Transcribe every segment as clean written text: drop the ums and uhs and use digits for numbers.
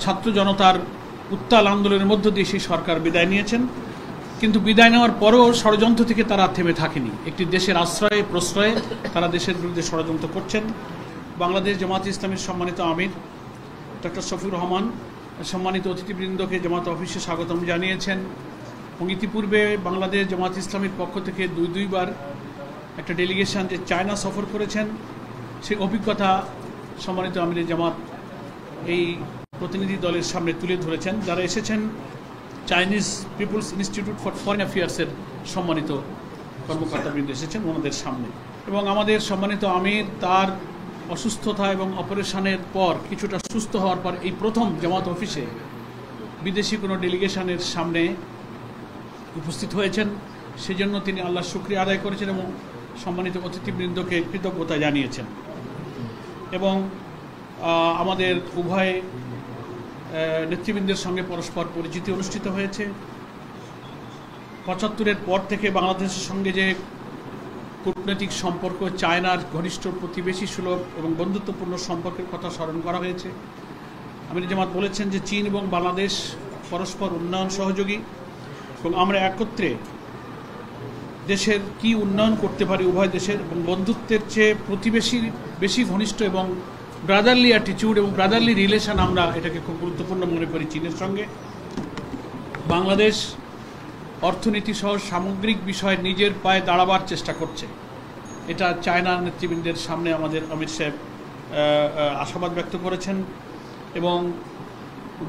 ছাত্র জনতার উত্তাল আন্দোলনের মধ্য দিয়ে সেই সরকার বিদায় নিয়েছেন। কিন্তু বিদায় নেওয়ার পরেও ষড়যন্ত্র থেকে তারা থেমে থাকেনি। একটি দেশের আশ্রয়ে প্রশ্রয়ে তারা দেশের বিরুদ্ধে ষড়যন্ত্র করছেন। বাংলাদেশ জামাত ইসলামীর সম্মানিত আমির ডক্টর শফিউর রহমান সম্মানিত অতিথিবৃন্দকে জামাত অফিসে স্বাগতম জানিয়েছেন এবং ইতিপূর্বে বাংলাদেশ জামাত ইসলামীর পক্ষ থেকে দুইবার একটা ডেলিগেশন যে চায়না সফর করেছেন, সেই অভিজ্ঞতা সম্মানিত আমির জামাত এই প্রতিনিধি দলের সামনে তুলে ধরেছেন। যারা এসেছেন Chinese people's institute for foreign অ্যাফেয়ার্সের সম্মানিত কর্মকর্তাবৃন্দ এসেছেন ওনাদের সামনে। এবং আমাদের সম্মানিত আমির তার অসুস্থতা এবং অপারেশনের পর কিছুটা সুস্থ হওয়ার পর এই প্রথম জামাত অফিসে বিদেশি কোনো ডেলিগেশনের সামনে উপস্থিত হয়েছেন। সেজন্য তিনি আল্লাহর শুকরিয়া আদায় করেছেন এবং সম্মানিত অতিথিবৃন্দকে কৃতজ্ঞতা জানিয়েছেন। এবং আমাদের উভয় নেতৃবৃন্দের সঙ্গে পরস্পর পরিচিতি অনুষ্ঠিত হয়েছে। ৭৫-এর পর থেকে বাংলাদেশের সঙ্গে যে কূটনৈতিক সম্পর্ক, চায়নার ঘনিষ্ঠ প্রতিবেশী সুলভ এবং বন্ধুত্বপূর্ণ সম্পর্কের কথা স্মরণ করা হয়েছে। আমির জামাত বলেছেন যে চীন এবং বাংলাদেশ পরস্পর উন্নয়ন সহযোগী এবং আমরা একত্রে দেশের কি উন্নয়ন করতে পারি উভয় দেশের, এবং বন্ধুত্বের চেয়ে প্রতিবেশী বেশি ঘনিষ্ঠ এবং ব্রাদারলি অ্যাটিটিউড এবং ব্রাদারলি রিলেশন আমরা এটাকে খুব গুরুত্বপূর্ণ মনে করি চীনের সঙ্গে। বাংলাদেশ অর্থনীতি সহ সামগ্রিক বিষয়ে নিজের পায়ে দাঁড়াবার চেষ্টা করছে, এটা চায়নার নেতৃবৃন্দের সামনে আমাদের অমিত সাহেব আশাবাদ ব্যক্ত করেছেন। এবং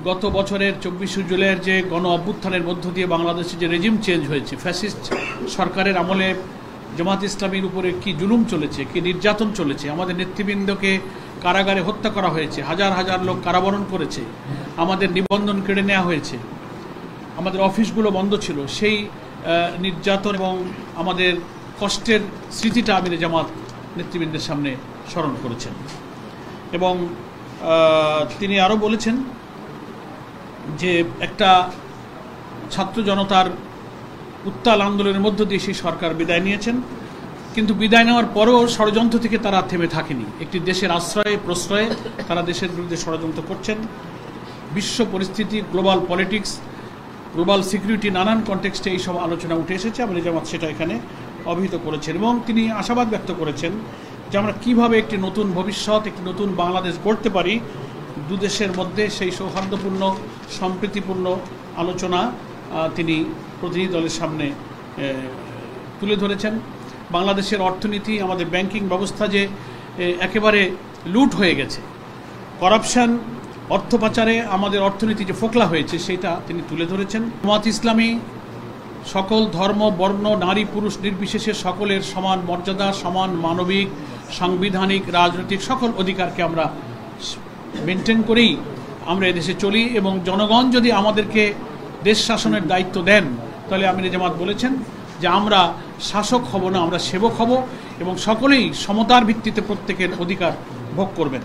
গত বছরের ২৪শে জুলাইয়ের যে গণ অভ্যুত্থানের মধ্য দিয়ে বাংলাদেশে যে রেজিম চেঞ্জ হয়েছে, ফ্যাসিস্ট সরকারের আমলে জামাত ইসলামীর উপরে কি জুলুম চলেছে, কি নির্যাতন চলেছে, আমাদের নেতৃবৃন্দকে কারাগারে হত্যা করা হয়েছে, হাজার হাজার লোক কারাবরণ করেছে, আমাদের নিবন্ধন কেড়ে নেওয়া হয়েছে, আমাদের অফিসগুলো বন্ধ ছিল, সেই নির্যাতন এবং আমাদের কষ্টের স্মৃতিটা আমির জামাত নেতৃবৃন্দের সামনে স্মরণ করেছেন। এবং তিনি আরও বলেছেন যে একটা ছাত্র জনতার উত্তাল আন্দোলনের মধ্য দিয়ে সেই সরকার বিদায় নিয়েছেন। কিন্তু বিদায় নেওয়ার পরেও ষড়যন্ত্র থেকে তারা থেমে থাকেনি। একটি দেশের আশ্রয়ে প্রশ্রয়ে তারা দেশের বিরুদ্ধে ষড়যন্ত্র করছেন। বিশ্ব পরিস্থিতি, গ্লোবাল পলিটিক্স, গ্লোবাল সিকিউরিটি, নানান কনটেক্সটে এইসব আলোচনা উঠে এসেছে। আমির জামাত সেটা এখানে অভিহিত করেছেন এবং তিনি আশাবাদ ব্যক্ত করেছেন যে আমরা কীভাবে একটি নতুন ভবিষ্যৎ, একটি নতুন বাংলাদেশ গড়তে পারি দুদেশের মধ্যে, সেই সৌহার্দ্যপূর্ণ সম্প্রীতিপূর্ণ আলোচনা তিনি প্রতিনিধি দলের সামনে তুলে ধরেছেন। বাংলাদেশের অর্থনীতি, আমাদের ব্যাংকিং ব্যবস্থা যে একেবারে লুট হয়ে গেছে, করাপশন, অর্থ পাচারে আমাদের অর্থনীতি যে ফোকলা হয়েছে সেটা তিনি তুলে ধরেছেন। জামাত ইসলামী সকল ধর্ম, বর্ণ, নারী পুরুষ নির্বিশেষে সকলের সমান মর্যাদা, সমান মানবিক, সাংবিধানিক, রাজনৈতিক সকল অধিকারকে আমরা মেনটেন করেই আমরা এদেশে চলি। এবং জনগণ যদি আমাদেরকে দেশ শাসনের দায়িত্ব দেন তাহলে আমির জামাত বলেছেন যে আমরা শাসক হব না, আমরা সেবক হব এবং সকলেই সমতার ভিত্তিতে প্রত্যেকের অধিকার ভোগ করবেন।